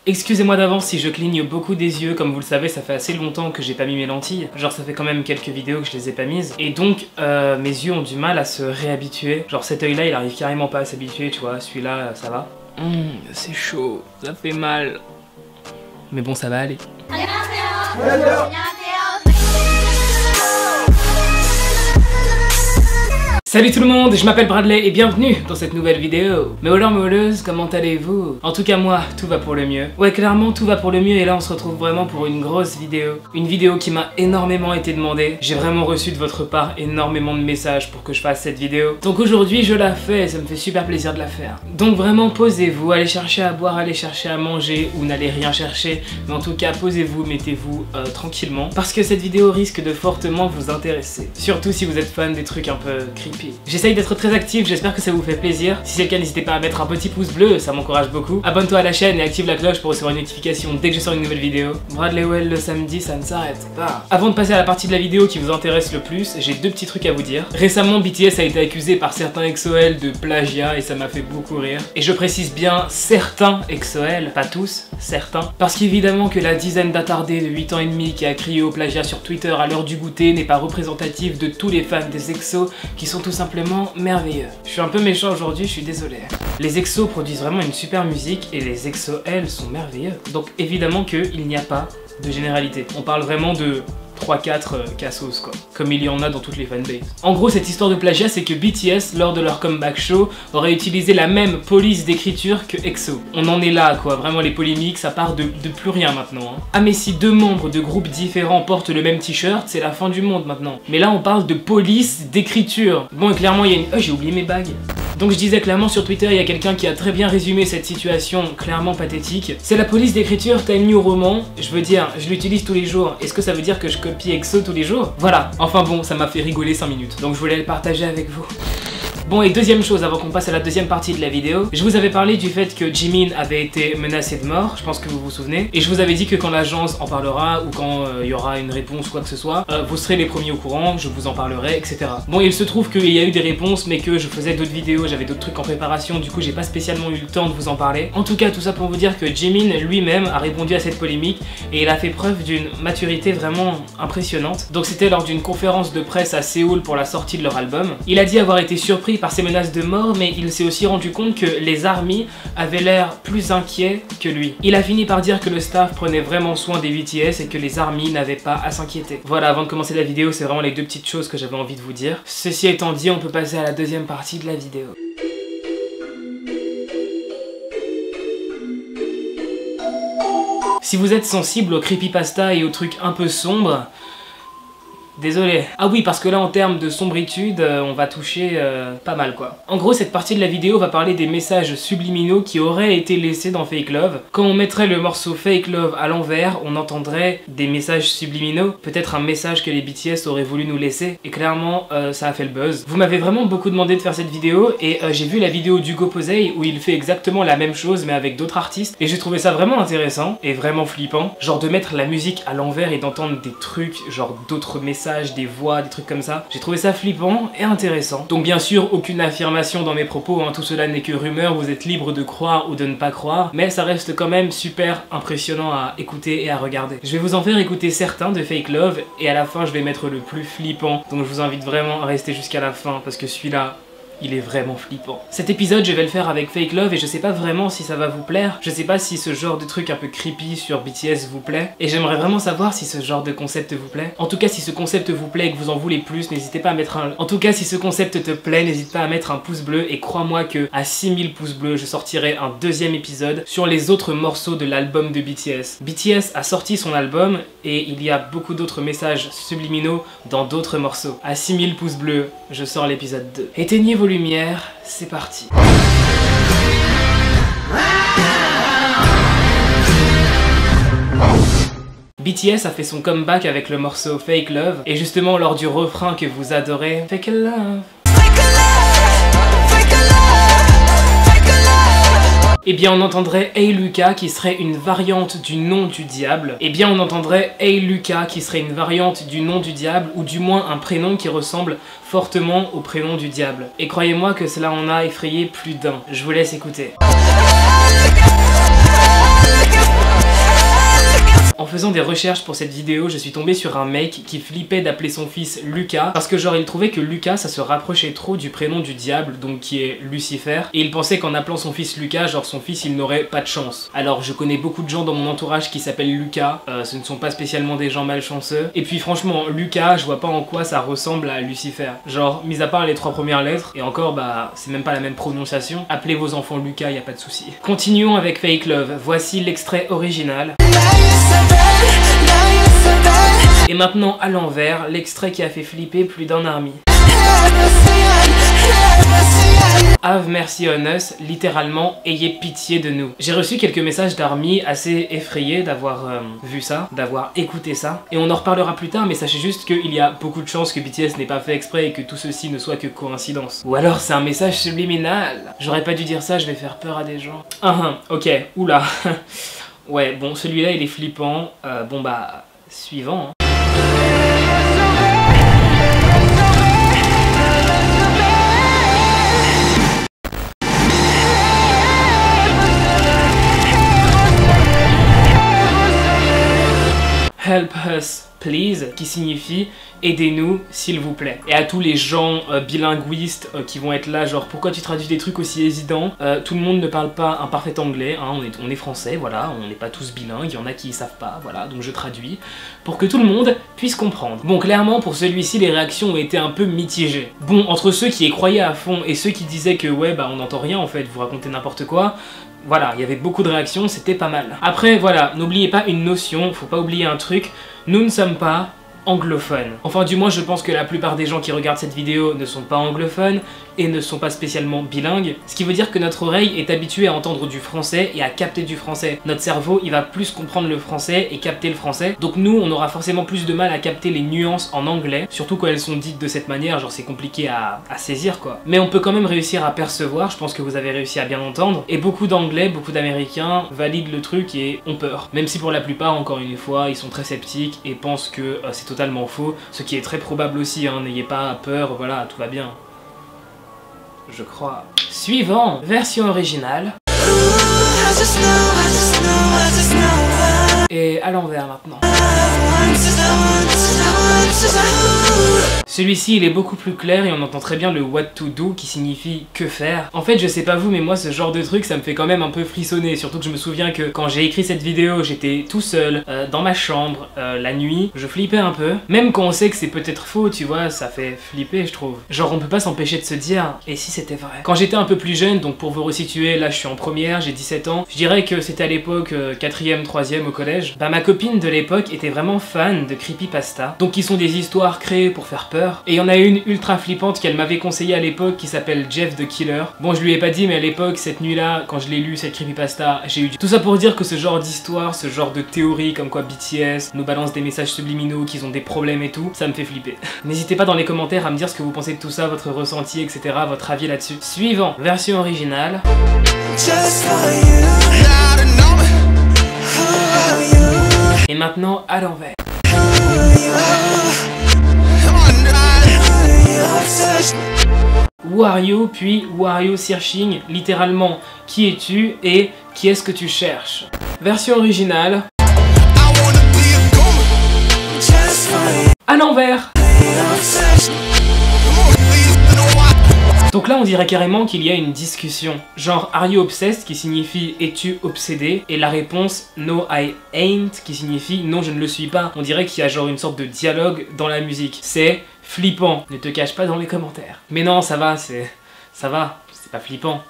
Excusez-moi d'avance si je cligne beaucoup des yeux, comme vous le savez ça fait assez longtemps que j'ai pas mis mes lentilles, genre ça fait quand même quelques vidéos que je les ai pas mises, et donc mes yeux ont du mal à se réhabituer, genre cet œil là il arrive carrément pas à s'habituer, tu vois, celui-là ça va. C'est chaud, ça fait mal, mais bon ça va aller. Salut tout le monde, je m'appelle Bradley et bienvenue dans cette nouvelle vidéo. Mais holeuses, comment allez-vous? En tout cas moi, tout va pour le mieux. Ouais, clairement tout va pour le mieux et là on se retrouve vraiment pour une grosse vidéo. Une vidéo qui m'a énormément été demandée. J'ai vraiment reçu de votre part énormément de messages pour que je fasse cette vidéo. Donc aujourd'hui je la fais et ça me fait super plaisir de la faire. Donc vraiment posez-vous, allez chercher à boire, allez chercher à manger ou n'allez rien chercher. Mais en tout cas posez-vous, mettez-vous tranquillement. Parce que cette vidéo risque de fortement vous intéresser. Surtout si vous êtes fan des trucs un peu creepy. J'essaye d'être très actif, j'espère que ça vous fait plaisir. Si c'est le cas, n'hésitez pas à mettre un petit pouce bleu, ça m'encourage beaucoup. Abonne-toi à la chaîne et active la cloche pour recevoir une notification dès que je sors une nouvelle vidéo. Bradley Well le samedi, ça ne s'arrête pas. Avant de passer à la partie de la vidéo qui vous intéresse le plus, j'ai deux petits trucs à vous dire. Récemment, BTS a été accusé par certains EXO-L de plagiat et ça m'a fait beaucoup rire. Et je précise bien certains EXO-L, pas tous, certains. Parce qu'évidemment que la dizaine d'attardés de 8 ans et demi qui a crié au plagiat sur Twitter à l'heure du goûter n'est pas représentatif de tous les fans des EXO qui sont tout simplement merveilleux. Je suis un peu méchant aujourd'hui, je suis désolé. Les EXO produisent vraiment une super musique et les EXO-L sont merveilleux. Donc évidemment qu'il n'y a pas de généralité. On parle vraiment de 3-4 cassos quoi, comme il y en a dans toutes les fanbases. En gros cette histoire de plagiat c'est que BTS lors de leur comeback show aurait utilisé la même police d'écriture que EXO. On en est là quoi, vraiment les polémiques ça part de plus rien maintenant hein. Ah mais si deux membres de groupes différents portent le même t-shirt c'est la fin du monde maintenant. Mais là on parle de police d'écriture. Bon et clairement il y a une... Oh j'ai oublié mes bagues. Donc je disais clairement sur Twitter, il y a quelqu'un qui a très bien résumé cette situation clairement pathétique. C'est la police d'écriture Time New Roman. Je veux dire, je l'utilise tous les jours. Est-ce que ça veut dire que je copie EXO tous les jours? Voilà. Enfin bon, ça m'a fait rigoler 5 minutes. Donc je voulais le partager avec vous. Bon et deuxième chose avant qu'on passe à la deuxième partie de la vidéo, je vous avais parlé du fait que Jimin avait été menacé de mort, je pense que vous vous souvenez, et je vous avais dit que quand l'agence en parlera ou quand il y aura une réponse ou quoi que ce soit, vous serez les premiers au courant, je vous en parlerai, etc. Bon il se trouve qu'il y a eu des réponses mais que je faisais d'autres vidéos, j'avais d'autres trucs en préparation, du coup j'ai pas spécialement eu le temps de vous en parler. En tout cas tout ça pour vous dire que Jimin lui-même a répondu à cette polémique et il a fait preuve d'une maturité vraiment impressionnante. Donc c'était lors d'une conférence de presse à Séoul pour la sortie de leur album. Il a dit avoir été surpris par ces menaces de mort, mais il s'est aussi rendu compte que les ARMY avaient l'air plus inquiets que lui. Il a fini par dire que le staff prenait vraiment soin des BTS et que les ARMY n'avaient pas à s'inquiéter. Voilà, avant de commencer la vidéo, c'est vraiment les deux petites choses que j'avais envie de vous dire. Ceci étant dit, on peut passer à la deuxième partie de la vidéo. Si vous êtes sensible aux creepypasta et aux trucs un peu sombres, désolé. Ah oui, parce que là en termes de sombritude, on va toucher pas mal quoi. En gros, cette partie de la vidéo va parler des messages subliminaux qui auraient été laissés dans Fake Love. Quand on mettrait le morceau Fake Love à l'envers, on entendrait des messages subliminaux. Peut-être un message que les BTS auraient voulu nous laisser. Et clairement, ça a fait le buzz. Vous m'avez vraiment beaucoup demandé de faire cette vidéo et j'ai vu la vidéo d'Hugo Posey où il fait exactement la même chose mais avec d'autres artistes. Et j'ai trouvé ça vraiment intéressant et vraiment flippant. Genre de mettre la musique à l'envers et d'entendre des trucs, genre d'autres messages, des voix, des trucs comme ça. J'ai trouvé ça flippant et intéressant. Donc bien sûr, aucune affirmation dans mes propos, hein. Tout cela n'est que rumeur, vous êtes libre de croire ou de ne pas croire, mais ça reste quand même super impressionnant à écouter et à regarder. Je vais vous en faire écouter certains de Fake Love et à la fin je vais mettre le plus flippant, donc je vous invite vraiment à rester jusqu'à la fin parce que celui-là, il est vraiment flippant. Cet épisode, je vais le faire avec Fake Love et je sais pas vraiment si ça va vous plaire. Je sais pas si ce genre de truc un peu creepy sur BTS vous plaît. Et j'aimerais vraiment savoir si ce genre de concept vous plaît. En tout cas, si ce concept vous plaît et que vous en voulez plus, n'hésitez pas à mettre un... En tout cas, si ce concept te plaît, n'hésite pas à mettre un pouce bleu. Et crois-moi que à 6000 pouces bleus, je sortirai un deuxième épisode sur les autres morceaux de l'album de BTS. BTS a sorti son album et il y a beaucoup d'autres messages subliminaux dans d'autres morceaux. À 6000 pouces bleus, je sors l'épisode 2. Éteignez vos lumière, c'est parti. BTS a fait son comeback avec le morceau Fake Love et justement lors du refrain que vous adorez, Fake Love. Eh bien on entendrait Hey Lucas qui serait une variante du nom du diable. Eh bien on entendrait Hey Lucas qui serait une variante du nom du diable ou du moins un prénom qui ressemble fortement au prénom du diable. Et croyez-moi que cela en a effrayé plus d'un. Je vous laisse écouter. faisant des recherches pour cette vidéo, je suis tombé sur un mec qui flippait d'appeler son fils Lucas parce que genre il trouvait que Lucas ça se rapprochait trop du prénom du diable, donc qui est Lucifer, et il pensait qu'en appelant son fils Lucas, genre son fils il n'aurait pas de chance. Alors je connais beaucoup de gens dans mon entourage qui s'appellent Lucas, ce ne sont pas spécialement des gens malchanceux, et puis franchement Lucas je vois pas en quoi ça ressemble à Lucifer. Genre mis à part les 3 premières lettres, et encore bah c'est même pas la même prononciation, appelez vos enfants Lucas, y a pas de souci. Continuons avec Fake Love, voici l'extrait original. Et maintenant à l'envers, l'extrait qui a fait flipper plus d'un army. Have mercy on us, littéralement ayez pitié de nous. J'ai reçu quelques messages d'Army assez effrayés d'avoir vu ça, d'avoir écouté ça, et on en reparlera plus tard, mais sachez juste qu'il y a beaucoup de chances que BTS n'ait pas fait exprès et que tout ceci ne soit que coïncidence. Ou alors c'est un message subliminal. J'aurais pas dû dire ça, je vais faire peur à des gens. Ok, oula. Ouais, bon, celui-là il est flippant, bon bah, suivant. Hein. Help us please, qui signifie aidez-nous s'il vous plaît. Et à tous les gens bilinguistes qui vont être là, genre pourquoi tu traduis des trucs aussi évidents, tout le monde ne parle pas un parfait anglais, hein, on est français, voilà, on n'est pas tous bilingues, il y en a qui savent pas, voilà, donc je traduis, pour que tout le monde puisse comprendre. Bon, clairement pour celui-ci les réactions ont été un peu mitigées. Bon, entre ceux qui y croyaient à fond et ceux qui disaient que ouais bah on n'entend rien en fait, vous racontez n'importe quoi, voilà, il y avait beaucoup de réactions, c'était pas mal. Après, voilà, n'oubliez pas une notion, faut pas oublier un truc, nous ne sommes pas anglophones. Enfin, du moins, je pense que la plupart des gens qui regardent cette vidéo ne sont pas anglophones et ne sont pas spécialement bilingues, ce qui veut dire que notre oreille est habituée à entendre du français et à capter du français. Notre cerveau, il va plus comprendre le français et capter le français, donc nous, on aura forcément plus de mal à capter les nuances en anglais, surtout quand elles sont dites de cette manière, genre c'est compliqué à saisir quoi. Mais on peut quand même réussir à percevoir, je pense que vous avez réussi à bien entendre, et beaucoup d'anglais, beaucoup d'américains valident le truc et ont peur. Même si pour la plupart, encore une fois, ils sont très sceptiques et pensent que c'est totalement faux, ce qui est très probable aussi, hein, n'ayez pas peur, voilà, tout va bien. Je crois. Suivant, version originale. Et à l'envers maintenant. Celui-ci il est beaucoup plus clair et on entend très bien le what to do qui signifie que faire. En fait je sais pas vous mais moi ce genre de truc ça me fait quand même un peu frissonner, surtout que je me souviens que quand j'ai écrit cette vidéo j'étais tout seul dans ma chambre la nuit, je flippais un peu. Même quand on sait que c'est peut-être faux tu vois, ça fait flipper je trouve. Genre on peut pas s'empêcher de se dire et si c'était vrai. Quand j'étais un peu plus jeune, donc pour vous resituer, là je suis en première, j'ai 17 ans, je dirais que c'était à l'époque 4ème, 3ème au collège. Bah ma copine de l'époque était vraiment fan de creepypasta, donc qui sont des histoires créées pour faire peur. Et il y en a une ultra flippante qu'elle m'avait conseillé à l'époque qui s'appelle Jeff the Killer. Bon je lui ai pas dit mais à l'époque cette nuit là quand je l'ai lu cette creepypasta j'ai eu du... Tout ça pour dire que ce genre d'histoire, ce genre de théorie comme quoi BTS nous balance des messages subliminaux, qu'ils ont des problèmes et tout, ça me fait flipper. N'hésitez pas dans les commentaires à me dire ce que vous pensez de tout ça, votre ressenti etc, votre avis là-dessus. Suivant, version originale. Et maintenant à l'envers. Who are you, puis who are you searching, littéralement qui es-tu et qui est-ce que tu cherches. Version originale. À l'envers. Donc là on dirait carrément qu'il y a une discussion. Genre are you obsessed qui signifie es-tu obsédé, et la réponse no I ain't qui signifie non je ne le suis pas. On dirait qu'il y a genre une sorte de dialogue dans la musique. C'est flippant. Ne te cache pas dans les commentaires. Mais non ça va, c'est pas flippant.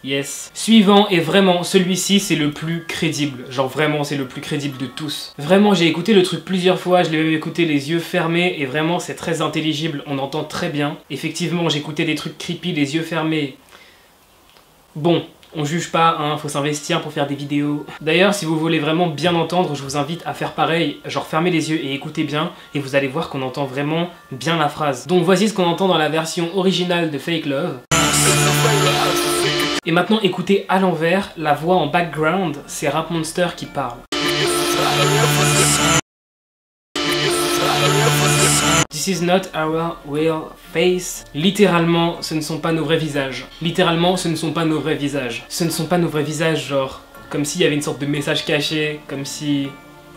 Yes. Suivant, et vraiment, celui-ci c'est le plus crédible. Genre vraiment c'est le plus crédible de tous. Vraiment j'ai écouté le truc plusieurs fois, je l'ai même écouté les yeux fermés et vraiment c'est très intelligible, on entend très bien. Effectivement j'écoutais des trucs creepy les yeux fermés. Bon, on juge pas, hein, faut s'investir pour faire des vidéos. D'ailleurs si vous voulez vraiment bien entendre, je vous invite à faire pareil, genre fermez les yeux et écoutez bien, et vous allez voir qu'on entend vraiment bien la phrase. Donc voici ce qu'on entend dans la version originale de Fake Love. Et maintenant écoutez à l'envers, la voix en background, c'est Rap Monster qui parle. This is not our real face. Littéralement, ce ne sont pas nos vrais visages. Littéralement, ce ne sont pas nos vrais visages. Ce ne sont pas nos vrais visages, genre, comme s'il y avait une sorte de message caché, comme si...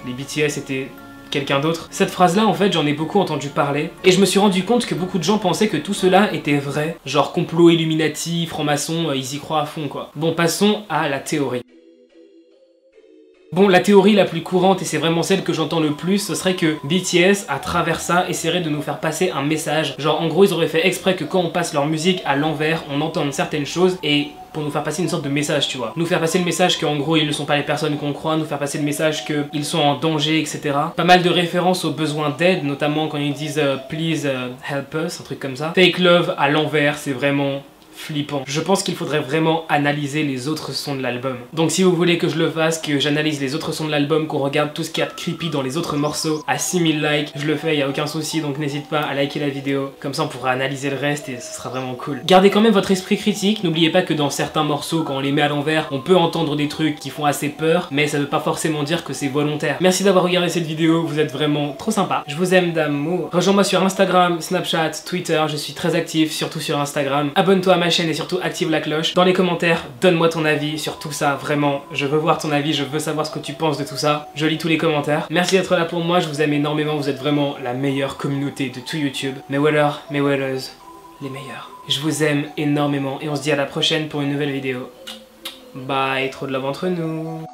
les BTS étaient quelqu'un d'autre. Cette phrase-là, en fait, j'en ai beaucoup entendu parler, et je me suis rendu compte que beaucoup de gens pensaient que tout cela était vrai, genre complot Illuminati, franc-maçon, ils y croient à fond, quoi. Bon, passons à la théorie. Bon, la théorie la plus courante, et c'est vraiment celle que j'entends le plus, ce serait que BTS, à travers ça, essaierait de nous faire passer un message. Genre, en gros, ils auraient fait exprès que quand on passe leur musique à l'envers, on entende certaines choses, et pour nous faire passer une sorte de message, tu vois. Nous faire passer le message qu'en gros, ils ne sont pas les personnes qu'on croit, nous faire passer le message qu'ils sont en danger, etc. Pas mal de références aux besoins d'aide, notamment quand ils disent please help us, un truc comme ça. Fake love à l'envers, c'est vraiment flippant. Je pense qu'il faudrait vraiment analyser les autres sons de l'album. Donc si vous voulez que je le fasse, que j'analyse les autres sons de l'album, qu'on regarde tout ce qu'il y a de creepy dans les autres morceaux, à 6000 likes, je le fais, y a aucun souci, donc n'hésite pas à liker la vidéo. Comme ça on pourra analyser le reste et ce sera vraiment cool. Gardez quand même votre esprit critique, n'oubliez pas que dans certains morceaux, quand on les met à l'envers, on peut entendre des trucs qui font assez peur, mais ça veut pas forcément dire que c'est volontaire. Merci d'avoir regardé cette vidéo, vous êtes vraiment trop sympa. Je vous aime d'amour. Rejoins-moi sur Instagram, Snapchat, Twitter, je suis très actif, surtout sur Instagram. Abonne-toi à ma chaîne et surtout active la cloche. Dans les commentaires, donne-moi ton avis sur tout ça, vraiment. Je veux voir ton avis, je veux savoir ce que tu penses de tout ça. Je lis tous les commentaires. Merci d'être là pour moi, je vous aime énormément, vous êtes vraiment la meilleure communauté de tout YouTube. Mes wellers, mes welleuses, les meilleurs. Je vous aime énormément et on se dit à la prochaine pour une nouvelle vidéo. Bye, trop de love entre nous.